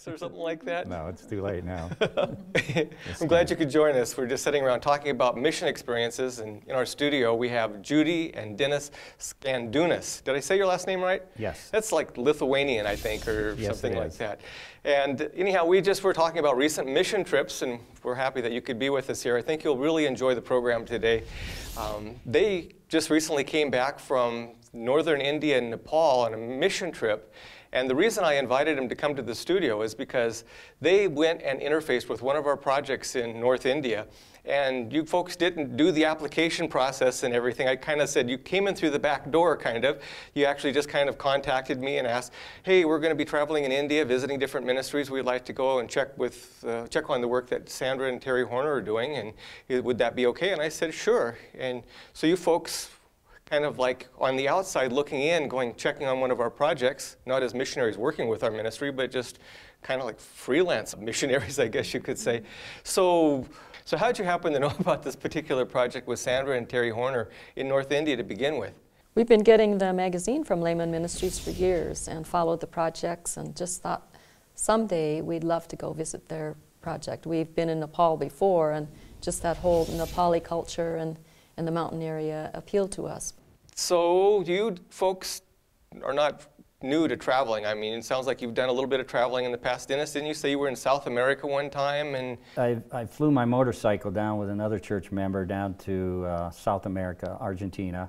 or something like that? No, it's too late now. I'm glad you could join us. We're just sitting around talking about mission experiences, and in our studio we have Judy and Dennis Skandunas. Did I say your last name right? Yes. That's like Lithuanian, I think, or Yes, something it like is. that. And anyhow, we just were talking about recent mission trips, and we're happy that you could be with us here. I think you'll really enjoy the program today. They just recently came back from northern India and Nepal on a mission trip. And the reason I invited them to come to the studio is because they went and interfaced with one of our projects in North India. And you folks didn't do the application process and everything. I kind of said, you came in through the back door, kind of. You actually just kind of contacted me and asked, hey, we're going to be traveling in India, visiting different ministries. We'd like to go and check on the work that Sandra and Terry Horner are doing. And would that be okay? And I said, sure. And so you folks kind of like on the outside looking in, checking on one of our projects, not as missionaries working with our ministry, but just kind of like freelance missionaries, I guess you could say. So how'd you happen to know about this particular project with Sandra and Terry Horner in North India to begin with? We've been getting the magazine from Layman Ministries for years and followed the projects and just thought someday we'd love to go visit their project. We've been in Nepal before, and just that whole Nepali culture and the mountain area appealed to us. So you folks are not new to traveling. I mean, it sounds like you've done a little bit of traveling in the past. Dennis, didn't you say you were in South America one time? And I flew my motorcycle down with another church member down to South America, Argentina,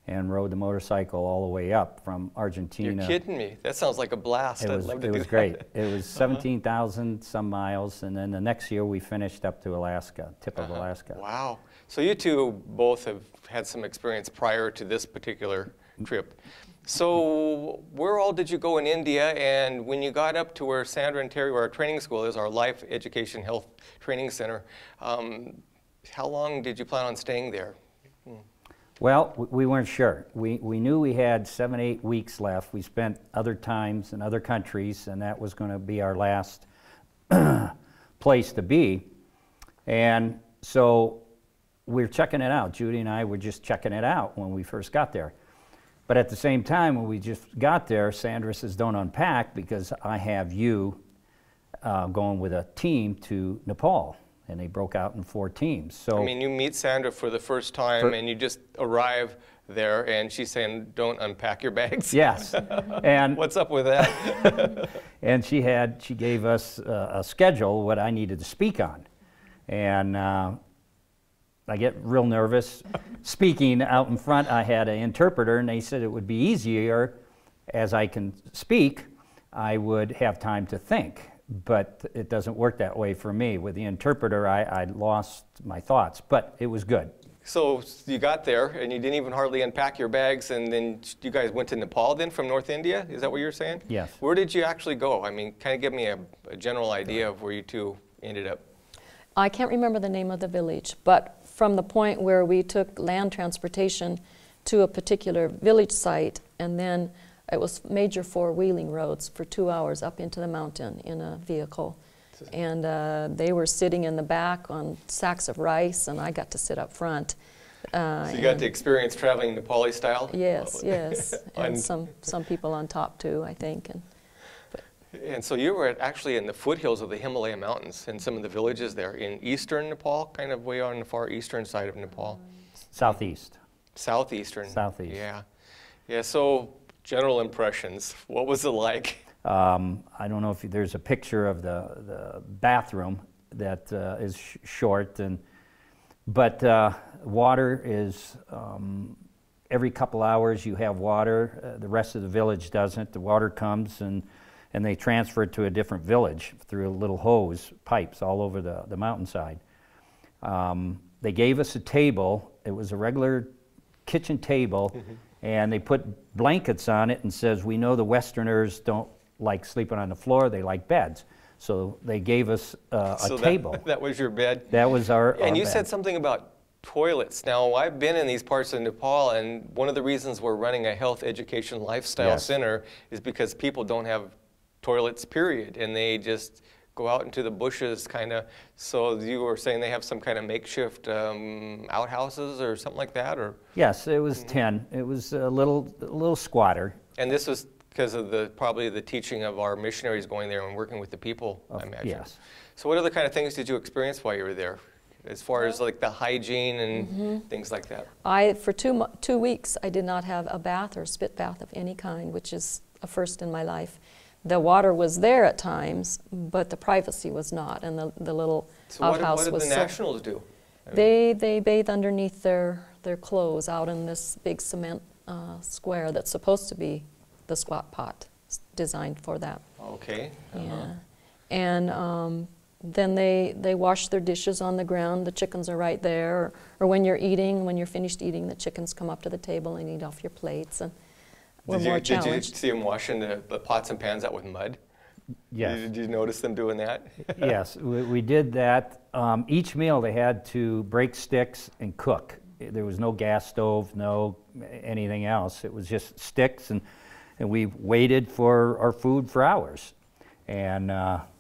and rode the motorcycle all the way up from Argentina. You're kidding me. That sounds like a blast. I'd love to do that. It was great. It was 17,000 some miles, and then the next year we finished up to Alaska, tip of Alaska. Wow. So you two both have had some experience prior to this particular trip. So where all did you go in India, and when you got up to where Sandra and Terry, where our training school is, our Life Education Health Training Center, how long did you plan on staying there? Well, we weren't sure. We knew we had 7, 8 weeks left. We spent other times in other countries, and that was going to be our last place to be. And so we're checking it out. Judy and I were just checking it out when we first got there. But at the same time, when we just got there, Sandra says, don't unpack because I have you going with a team to Nepal. And they broke out in 4 teams. So I mean, you meet Sandra for the first time and you just arrive there and she's saying, don't unpack your bags. Yes. And what's up with that? And she gave us a schedule, what I needed to speak on. And I get real nervous. Speaking out in front, I had an interpreter, and they said it would be easier as I can speak, I would have time to think. But it doesn't work that way for me. With the interpreter, I lost my thoughts, but it was good. So you got there, and you didn't even hardly unpack your bags, and then you guys went to Nepal then from North India? Is that what you're saying? Yes. Where did you actually go? I mean, kind of give me a general idea of where you two ended up. I can't remember the name of the village, but from the point where we took land transportation to a particular village site, and then it was major 4-wheeling roads for 2 hours up into the mountain in a vehicle. And they were sitting in the back on sacks of rice, and I got to sit up front. So you got to experience traveling Nepali style? Yes, yes. And some people on top too, I think. And so you were actually in the foothills of the Himalaya Mountains in some of the villages there in eastern Nepal, kind of way on the far eastern side of Nepal. Southeast. Southeastern. Southeast. Yeah. Yeah, so general impressions. What was it like? I don't know if there's a picture of the bathroom that is short, but water is every couple hours you have water. The rest of the village doesn't. The water comes and they transfer it to a different village through a little hose pipes all over the mountainside. They gave us a table. It was a regular kitchen table, and they put blankets on it and says, we know the Westerners don't like sleeping on the floor, they like beds. So they gave us a table. That was your bed? That was our And you bed. said something about toilets. Now, I've been in these parts of Nepal, and one of the reasons we're running a health education lifestyle center is because people don't have toilets, period, and they just go out into the bushes, kind of. So you were saying they have some kind of makeshift outhouses or something like that, or? Yes, it was 10. It was a little squatter. And this was because of probably the teaching of our missionaries going there and working with the people, I imagine. Yes. So what other kind of things did you experience while you were there, as far as like the hygiene and things like that? For 2 weeks, I did not have a bath or spit bath of any kind, which is a first in my life. The water was there at times, but the privacy was not, and the little outhouse was. What did the Nationals do? They bathe underneath their clothes out in this big cement square that's supposed to be the squat pot, designed for that. Okay. Yeah, and then they wash their dishes on the ground. The chickens are right there, or when you're finished eating, the chickens come up to the table and eat off your plates, and we're more challenged. Did you see them washing the pots and pans out with mud? Yes. Did you notice them doing that? Yes, we did that. Each meal they had to break sticks and cook. There was no gas stove, no anything else. It was just sticks, and we waited for our food for hours. And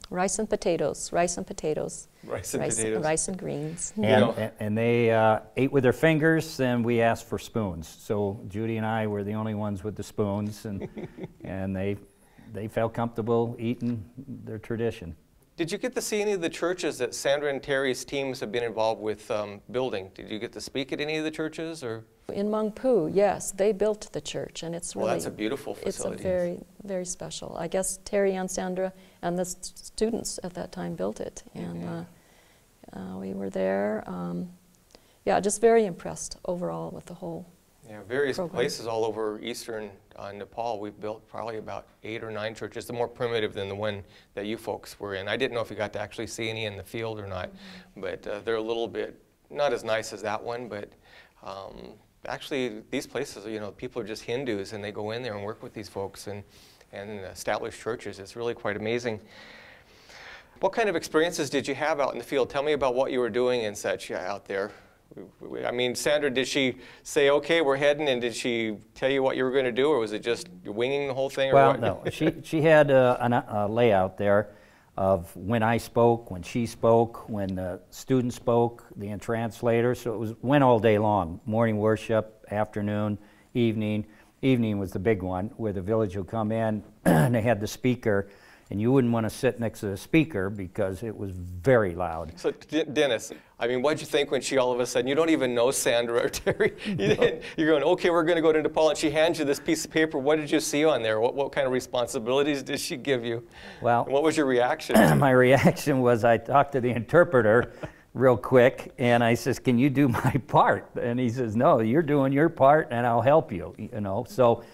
rice and potatoes, rice and potatoes. Rice and potatoes. Rice and greens. And they ate with their fingers, and we asked for spoons. So Judy and I were the only ones with the spoons, and they felt comfortable eating their tradition. Did you get to see any of the churches that Sandra and Terry's teams have been involved with building? Did you get to speak at any of the churches? Or? In Mangpu, yes, they built the church, and it's really... Well, that's a beautiful facility. It's a very, very special. I guess Terry and Sandra and the students at that time built it, and we were there. Yeah, just very impressed overall with the whole various program. Places all over eastern Nepal. We've built probably about 8 or 9 churches. They're more primitive than the one that you folks were in. I didn't know if you got to actually see any in the field or not, but they're a little bit not as nice as that one. But actually, these places, people are just Hindus, and they go in there and work with these folks and establish churches. It's really quite amazing. What kind of experiences did you have out in the field? Tell me about what you were doing and such out there. I mean, Sandra, did she say, okay, we're heading, and did she tell you what you were going to do, or was it just winging the whole thing? Or well, what? No. She had a layout there of when I spoke, when she spoke, when the student spoke, the translator. So it went all day long. Morning worship, afternoon, evening. Evening was the big one, where the village would come in, and they had the speaker, and you wouldn't want to sit next to the speaker because it was very loud. So, Dennis, I mean, what did you think when she all of a sudden, you don't even know Sandra or Terry, you're going, okay, we're going to go to Nepal, and she hands you this piece of paper. What did you see on there? What kind of responsibilities did she give you? Well, and what was your reaction? My reaction was I talked to the interpreter real quick, and I says, can you do my part? And he says, no, you're doing your part, and I'll help you, So,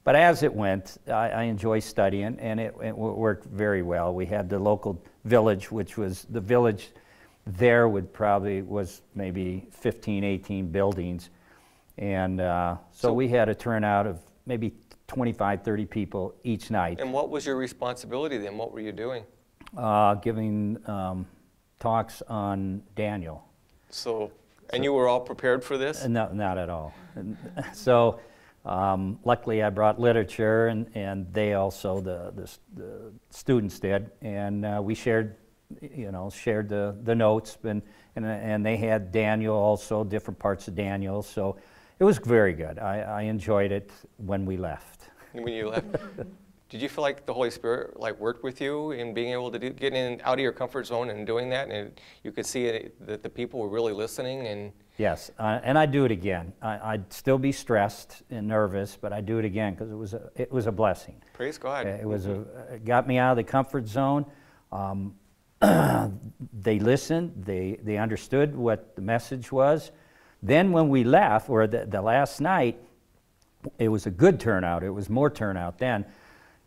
but as it went, I enjoyed studying, and it worked very well. We had the local village, which was the village there was maybe 15, 18 buildings. And so we had a turnout of maybe 25, 30 people each night. And what was your responsibility then? What were you doing? Giving talks on Daniel. So, and you were all prepared for this? No, not at all. So. Luckily, I brought literature, and they also, the students did, and we shared the notes, and they had Daniel also, different parts of Daniel, so it was very good. I enjoyed it when we left. When you left, did you feel like the Holy Spirit worked with you in being able to get out of your comfort zone and doing that, and you could see that the people were really listening? And yes, and I'd do it again. I'd still be stressed and nervous, but I'd do it again because it was a blessing. Praise God. It got me out of the comfort zone. They listened. They understood what the message was. Then when we left, or the last night, it was a good turnout. It was more turnout then.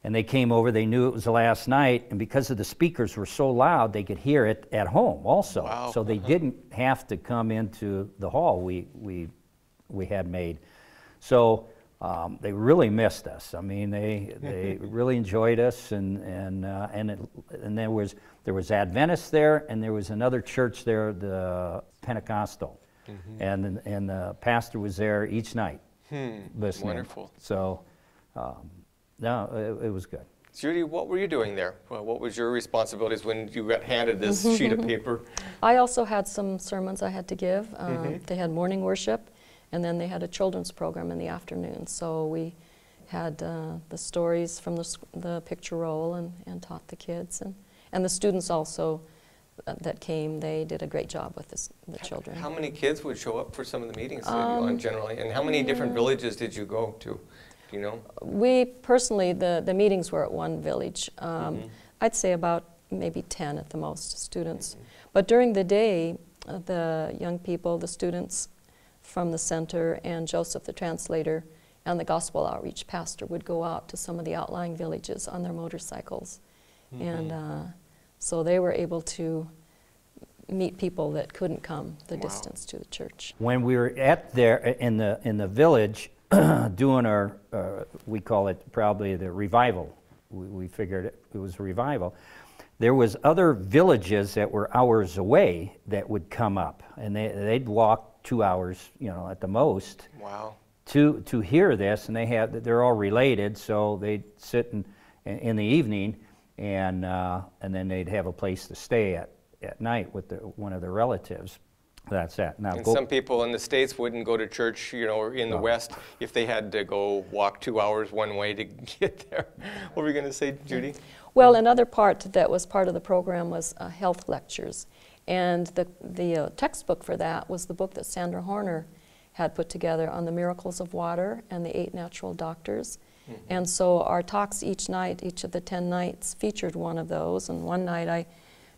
And they came over, they knew it was the last night, and because of the speakers were so loud, they could hear it at home also. Wow. So they didn't have to come into the hall we had made. So they really missed us. I mean, they really enjoyed us, and there was Adventists there, and there was another church there, the Pentecostal, and the pastor was there each night listening. Wonderful. So. No, it was good. Judy, what were you doing there? What was your responsibilities when you got handed this sheet of paper? I also had some sermons I had to give. They had morning worship, and then they had a children's program in the afternoon. So we had the stories from the picture roll and taught the kids. And the students also that came, they did a great job with the children. How many kids would show up for some of the meetings on generally? And how many different villages did you go to? Do you know? We personally, the meetings were at one village. I'd say about maybe 10 at the most students. But during the day, the young people, the students from the center, and Joseph the translator and the gospel outreach pastor would go out to some of the outlying villages on their motorcycles. And so they were able to meet people that couldn't come the distance to the church. When we were in the village doing our, we call it probably the revival. We figured it was a revival. There was other villages that were hours away that would come up, and they'd walk 2 hours, at the most. Wow. To hear this, and they're all related, so they'd sit in the evening, and then they'd have a place to stay at night with one of their relatives. That's that. Now, and some people in the States wouldn't go to church, or in the West, if they had to go walk 2 hours one way to get there. What were you going to say, Judy? Well, another part that was part of the program was health lectures. And the textbook for that was the book that Sandra Horner had put together on the miracles of water and the 8 natural doctors. And so our talks each night, each of the 10 nights, featured one of those. And one night I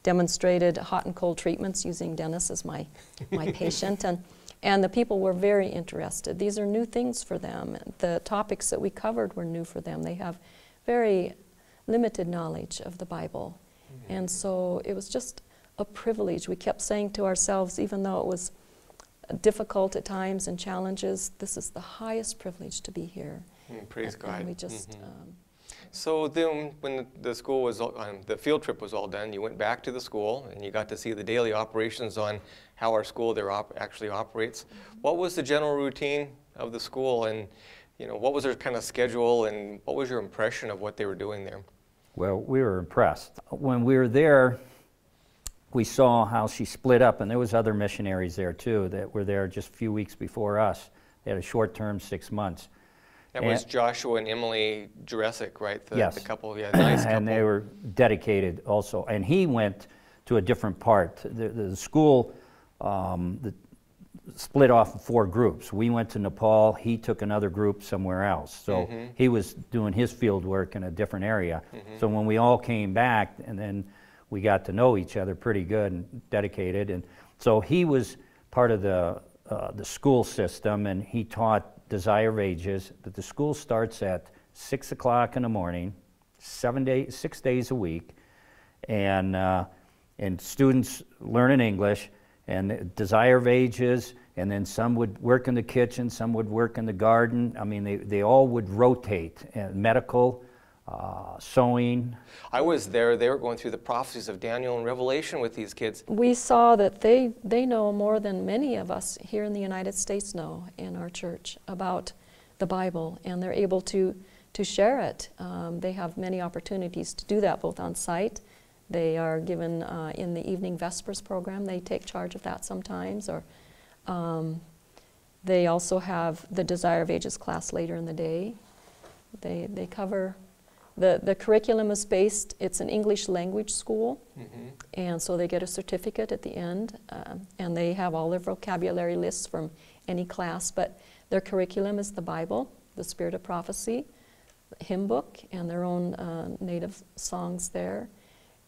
demonstrated hot and cold treatments using Dennis as my patient. And the people were very interested. These are new things for them. The topics that we covered were new for them. They have very limited knowledge of the Bible. And so it was just a privilege. We kept saying to ourselves, even though it was difficult at times and challenges, this is the highest privilege to be here. Praise God. And we just... So then, when the school was, the field trip was all done, you went back to the school and you got to see the daily operations on how our school there actually operates. What was the general routine of the school, and what was their kind of schedule, and what was your impression of what they were doing there? Well, we were impressed. When we were there, we saw how she split up, and there was other missionaries there too that were there just a few weeks before us. They had a short term, 6 months. That was Joshua and Emily Juresic, right? Yes. The couple, yeah, nice couple. And they were dedicated also. And he went to a different part. The school split off in 4 groups. We went to Nepal. He took another group somewhere else. So he was doing his field work in a different area. So when we all came back, and then we got to know each other pretty good and dedicated. And so he was part of the school system, and he taught Desire of Ages. But the school starts at 6 o'clock in the morning, 6 days a week, and students learning English, and Desire of Ages, and then some would work in the kitchen, some would work in the garden. I mean, they all would rotate, medical, sewing. I was there. They were going through the prophecies of Daniel and Revelation with these kids. We saw that they know more than many of us here in the United States know in our church about the Bible, and they're able to share it. They have many opportunities to do that, both on site. They are given in the evening Vespers program. They take charge of that sometimes, or they also have the Desire of Ages class later in the day. They cover... The curriculum is based, it's an English language school, and so they get a certificate at the end, and they have all their vocabulary lists from any class, but their curriculum is the Bible, the Spirit of Prophecy, the hymn book, and their own native songs there,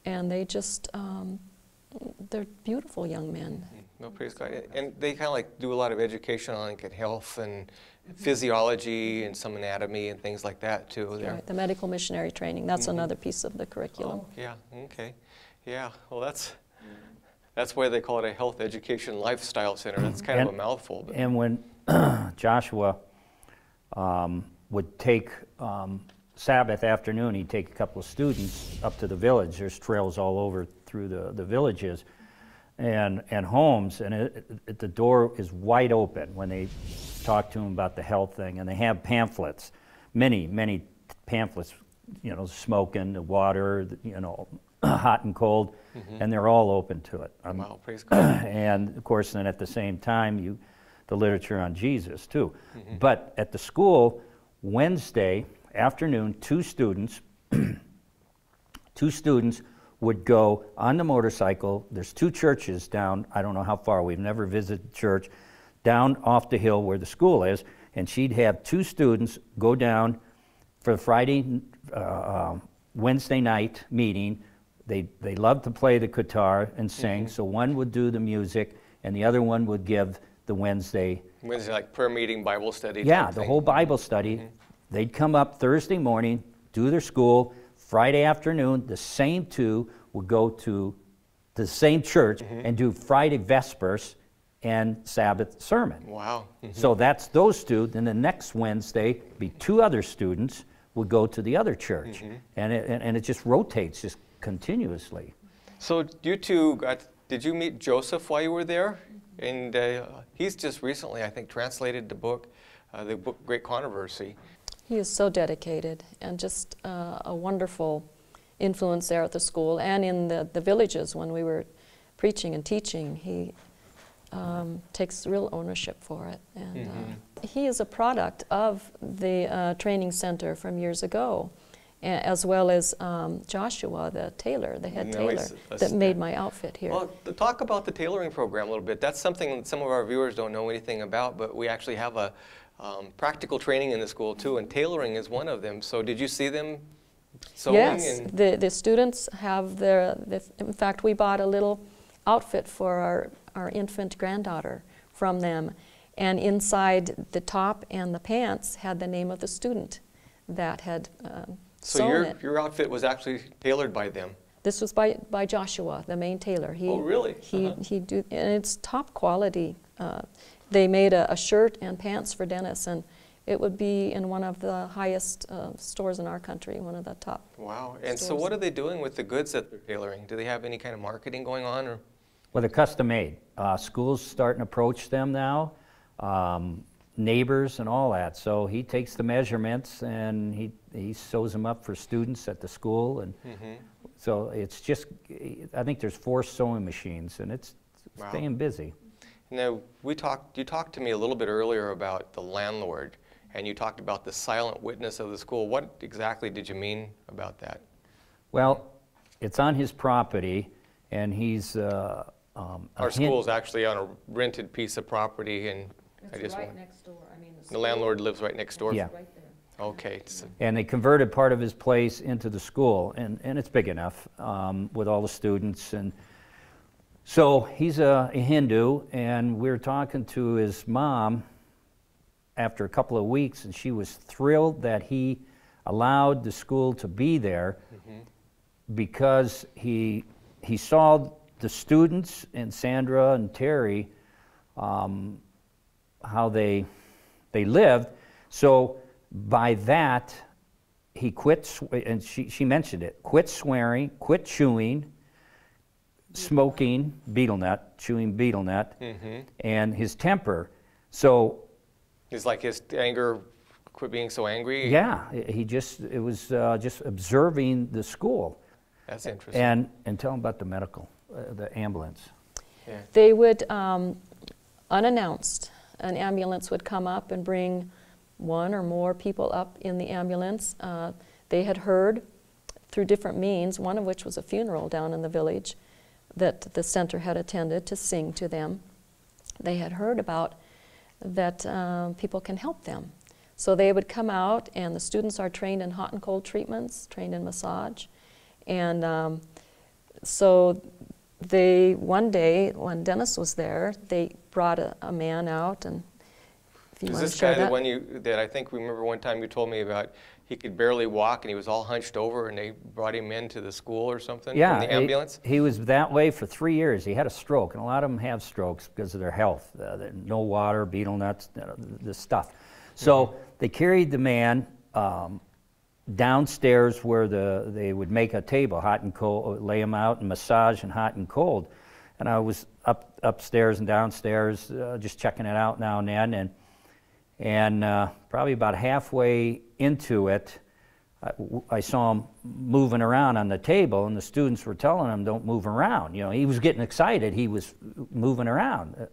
and they just, they're beautiful young men. No, praise God. And they kind of like do a lot of education on like health and physiology and some anatomy and things like that too. Right, the medical missionary training, that's another piece of the curriculum. Oh, yeah, okay. Yeah, well that's why they call it a health education lifestyle center. That's kind of a mouthful. But. And when Joshua would take Sabbath afternoon, he'd take a couple of students up to the village. There's trails all over through the villages and homes, and the door is wide open when they talk to them about the health thing, and they have pamphlets, many pamphlets, smoking, the water, hot and cold, and they're all open to it. Wow, praise God. And of course, then at the same time, the literature on Jesus too. But at the school, Wednesday afternoon, two students would go on the motorcycle. There's two churches down, I don't know how far, we've never visited church, down off the hill where the school is, and she'd have two students go down for the Friday, Wednesday night meeting. They love to play the guitar and sing, so one would do the music, and the other one would give the Wednesday, like prayer meeting, Bible study. Yeah, the whole Bible study. They'd come up Thursday morning, do their school. Friday afternoon, the same two would go to the same church and do Friday Vespers and Sabbath sermon. Wow. So that's those two. Then the next Wednesday, be two other students would go to the other church. And it just rotates just continuously. So you two did you meet Joseph while you were there? And he's just recently, I think, translated the book Great Controversy. He is so dedicated and just a wonderful influence there at the school and in the villages when we were preaching and teaching. He takes real ownership for it. And he is a product of the training center from years ago, as well as Joshua, the tailor, the head tailor, that made my outfit here. Well, talk about the tailoring program a little bit. That's something that some of our viewers don't know anything about, but we actually have a practical training in the school too, and tailoring is one of them. So did you see them sewing? Yes, the students have in fact, we bought a little outfit for our infant granddaughter from them, and inside the top and the pants had the name of the student that had sewn it. Your outfit was actually tailored by them? This was by Joshua, the main tailor. Oh, really? And it's top quality. They made a shirt and pants for Dennis, and it would be in one of the highest stores in our country, one of the top. Wow. And so what are they doing with the goods that they're tailoring? Do they have any kind of marketing going on? Or? Well, they're custom made. Schools starting to approach them now, neighbors and all that. So he takes the measurements and he sews them up for students at the school. And so it's just, I think there's 4 sewing machines, and it's staying busy. Now, you talked to me a little bit earlier about the landlord, and you talked about the silent witness of the school. What exactly did you mean about that? Well, it's on his property, and he's our school is actually on a rented piece of property, and It's right next door. I mean, the landlord lives right next door? Yeah. Right there. Okay. And they converted part of his place into the school, and it's big enough with all the students. And so he's a Hindu, and we were talking to his mom after a couple of weeks, and she was thrilled that he allowed the school to be there because he saw the students and Sandra and Terry, how they lived. So by that, he quit, and she mentioned it, quit swearing, quit chewing, smoking betel nut, chewing betel nut, and his temper. So it's like his anger, quit being so angry? Yeah, it was just observing the school. That's interesting. And tell him about the medical, the ambulance. Yeah. They would, unannounced, an ambulance would come up and bring 1 or more people up in the ambulance. They had heard through different means, one of which was a funeral down in the village that the center had attended to sing to them. They had heard about that people can help them. So they would come out, and the students are trained in hot and cold treatments, trained in massage. And so one day, when Dennis was there, they brought a man out, and if you is want this to share guy that. the one that I think remember one time you told me about? He could barely walk, and he was all hunched over, and they brought him into the school or something? Yeah, from the ambulance? He was that way for 3 years. He had a stroke, and a lot of them have strokes because of their health. No water, betel nuts, this stuff. So they carried the man downstairs where they would make a table, hot and cold, lay him out and massage and hot and cold. And I was upstairs and downstairs just checking it out now and then. And probably about halfway into it, I saw him moving around on the table, and the students were telling him, don't move around. You know, he was getting excited. He was moving around.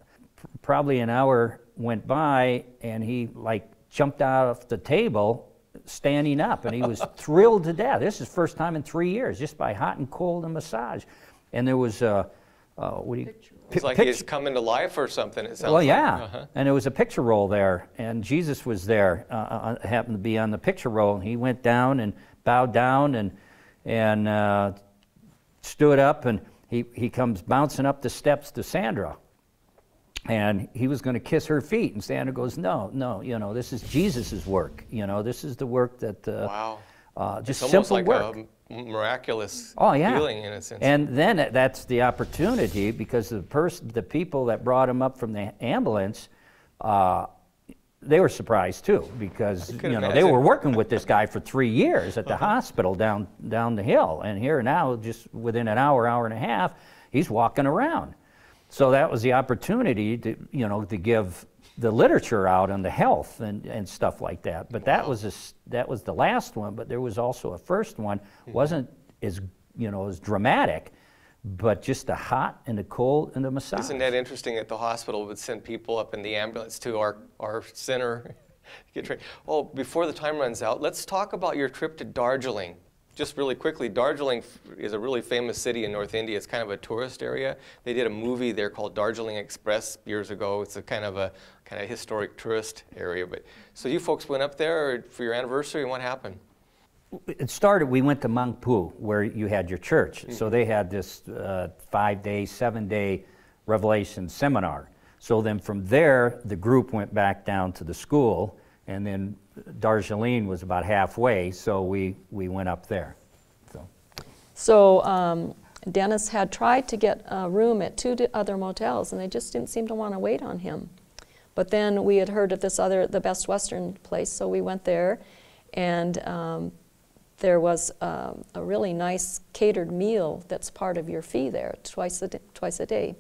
Probably an hour went by, and he, like, jumped out of the table standing up, and he was thrilled to death. This is first time in 3 years, just by hot and cold and massage. And there was what do you? It's like he's coming to life or something, it sounds well, yeah. like. And there was a picture roll there, and Jesus was there, happened to be on the picture roll, and he went down and bowed down and stood up, and he comes bouncing up the steps to Sandra. And he was going to kiss her feet, and Sandra goes, no, you know, this is Jesus' work. You know, this is the work that, wow. Just it's simple almost like work. A miraculous Oh, yeah. healing in a sense. And then that's the opportunity, because the people that brought him up from the ambulance, they were surprised too, because you know they were working with this guy for 3 years at the hospital down the hill, and here now, just within an hour and a half, he's walking around. So that was the opportunity to, you know, to give the literature out on the health and stuff like that. But that was the last one. But there was also a first one. Wasn't as, you know, as dramatic, but just the hot and the cold and the massage. Isn't that interesting that the hospital would send people up in the ambulance to our center? Get trained. Oh, before the time runs out, let's talk about your trip to Darjeeling. Just really quickly, Darjeeling is a really famous city in North India. It's kind of a tourist area. They did a movie there called Darjeeling Express years ago. It's a kind of historic tourist area. But so you folks went up there for your anniversary, and what happened? It started, we went to Mangpu, where you had your church. So they had this 5-day, 7-day Revelation seminar. So then from there, the group went back down to the school, and then Darjeeling was about halfway, so we went up there. So Dennis had tried to get a room at 2 other motels, and they just didn't seem to want to wait on him. But then we had heard of this other, the Best Western place, so we went there, and there was a really nice catered meal that's part of your fee there, twice a day.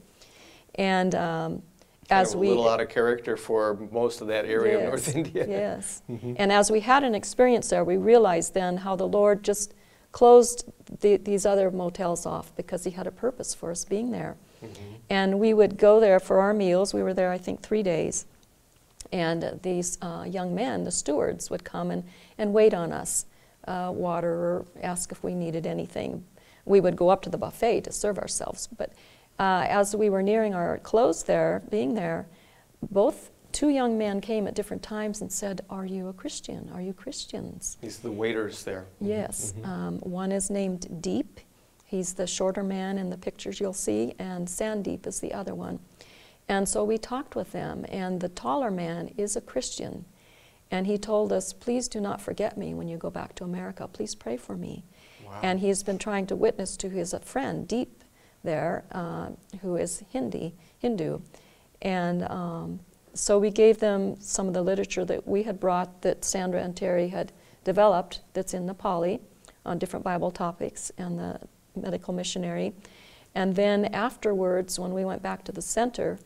And as we, a little out of character for most of that area of North India. Yes. And as we had an experience there, we realized then how the Lord just closed these other motels off, because he had a purpose for us being there. And we would go there for our meals. We were there, I think, 3 days. And these young men, the stewards, would come and wait on us, water, or ask if we needed anything. We would go up to the buffet to serve ourselves. But as we were nearing our close there, being there, both 2 young men came at different times and said, "Are you a Christian? Are you Christians?" He's the waiters there. Yes. One is named Deep. He's the shorter man in the pictures you'll see, and Sandeep is the other one. And so we talked with them, and the taller man is a Christian. And he told us, "Please do not forget me when you go back to America. Please pray for me." Wow. And he's been trying to witness to his friend, Deep, there, who is Hindu. And so we gave them some of the literature that we had brought, that Sandra and Terry had developed, that's in Nepali on different Bible topics and the medical missionary. And then afterwards, when we went back to the center,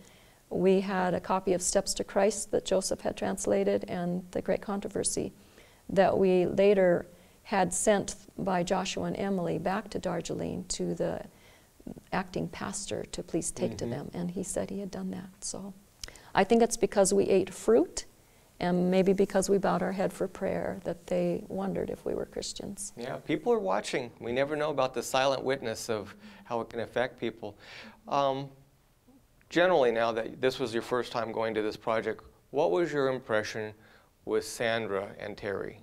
we had a copy of Steps to Christ that Joseph had translated, and The Great Controversy, that we later had sent by Joshua and Emily back to Darjeeling to the acting pastor to please take to them, and he said he had done that. So I think it's because we ate fruit, and maybe because we bowed our head for prayer, that they wondered if we were Christians. Yeah, people are watching. We never know about the silent witness of how it can affect people. Generally, now that this was your first time going to this project, what was your impression with Sandra and Terry?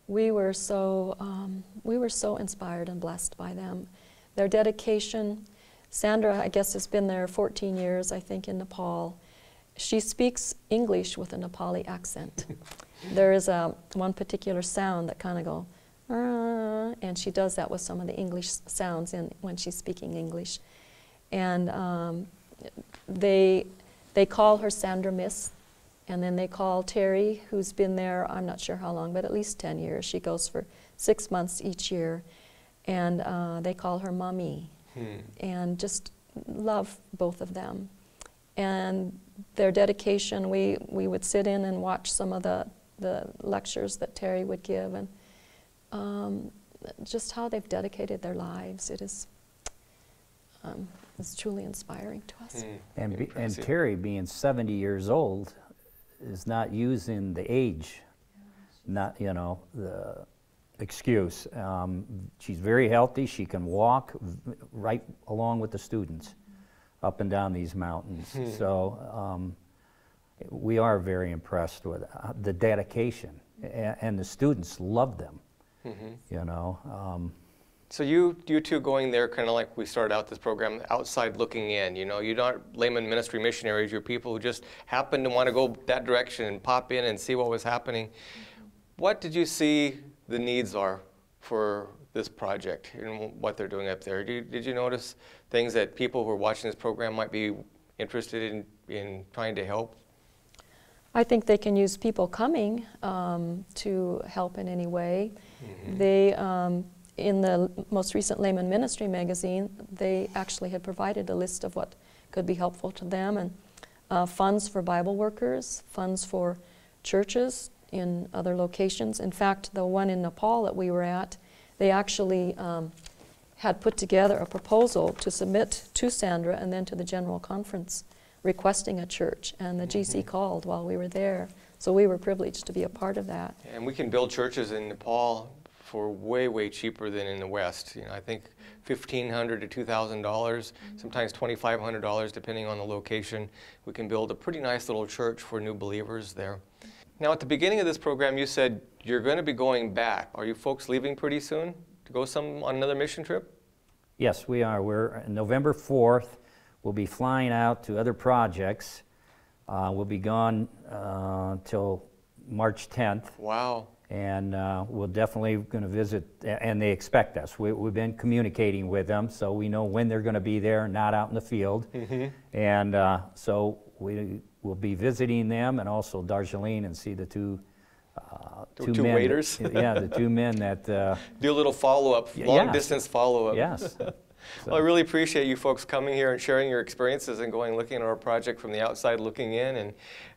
We were so inspired and blessed by them. Their dedication. Sandra, I guess, has been there 14 years, I think, in Nepal. She speaks English with a Nepali accent. There is one particular sound that kind of go, and she does that with some of the English sounds when she's speaking English. And they call her Sandra Miss, and then they call Terry, who's been there, I'm not sure how long, but at least 10 years. She goes for 6 months each year. And they call her Mommy, and just love both of them. And their dedication, we would sit in and watch some of the lectures that Terry would give, and just how they've dedicated their lives. It is it's truly inspiring to us. And Terry, being 70 years old, is not using the age, not, you know, the excuse. She's very healthy. She can walk right along with the students up and down these mountains. So we are very impressed with the dedication, and the students love them, you know. So you two going there, kind of like we started out this program, outside looking in. You know, you're not layman ministry missionaries. You're people who just happen to want to go that direction and pop in and see what was happening. What did you see the needs are for this project and what they're doing up there? Did you notice things that people who are watching this program might be interested in trying to help? I think they can use people coming to help in any way. They, in the most recent Layman Ministry magazine, they actually had provided a list of what could be helpful to them, and funds for Bible workers, funds for churches in other locations. In fact, the one in Nepal that we were at, they actually had put together a proposal to submit to Sandra and then to the General Conference requesting a church, and the GC called while we were there. So we were privileged to be a part of that. And we can build churches in Nepal for way, way cheaper than in the West. You know, I think $1,500 to $2,000, sometimes $2,500 depending on the location. We can build a pretty nice little church for new believers there. Now, at the beginning of this program, you said you're going to be going back. Are you folks leaving pretty soon to go on another mission trip? Yes, we are. We're November 4th. We'll be flying out to other projects. We'll be gone till March 10th. Wow. And we're definitely going to visit, and they expect us. We've been communicating with them, so we know when they're going to be there, not out in the field. And so we will be visiting them, and also Darjeeling, and see the two men, waiters. The two men that do a little follow-up, long-distance follow-up. Yes. So. Well, I really appreciate you folks coming here and sharing your experiences and looking at our project from the outside looking in.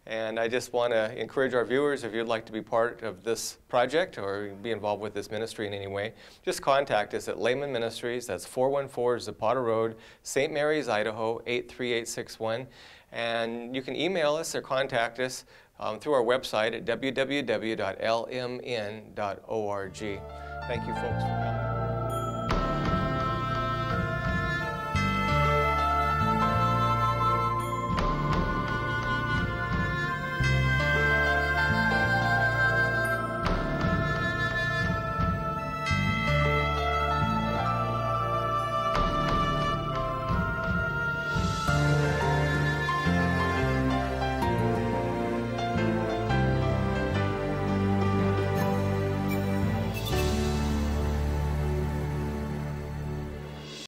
And I just want to encourage our viewers, if you'd like to be part of this project or be involved with this ministry in any way, just contact us at Layman Ministries. That's 414 Zapata Road, St. Mary's, Idaho, 83861. And you can email us or contact us through our website at www.lmn.org. Thank you folks for coming.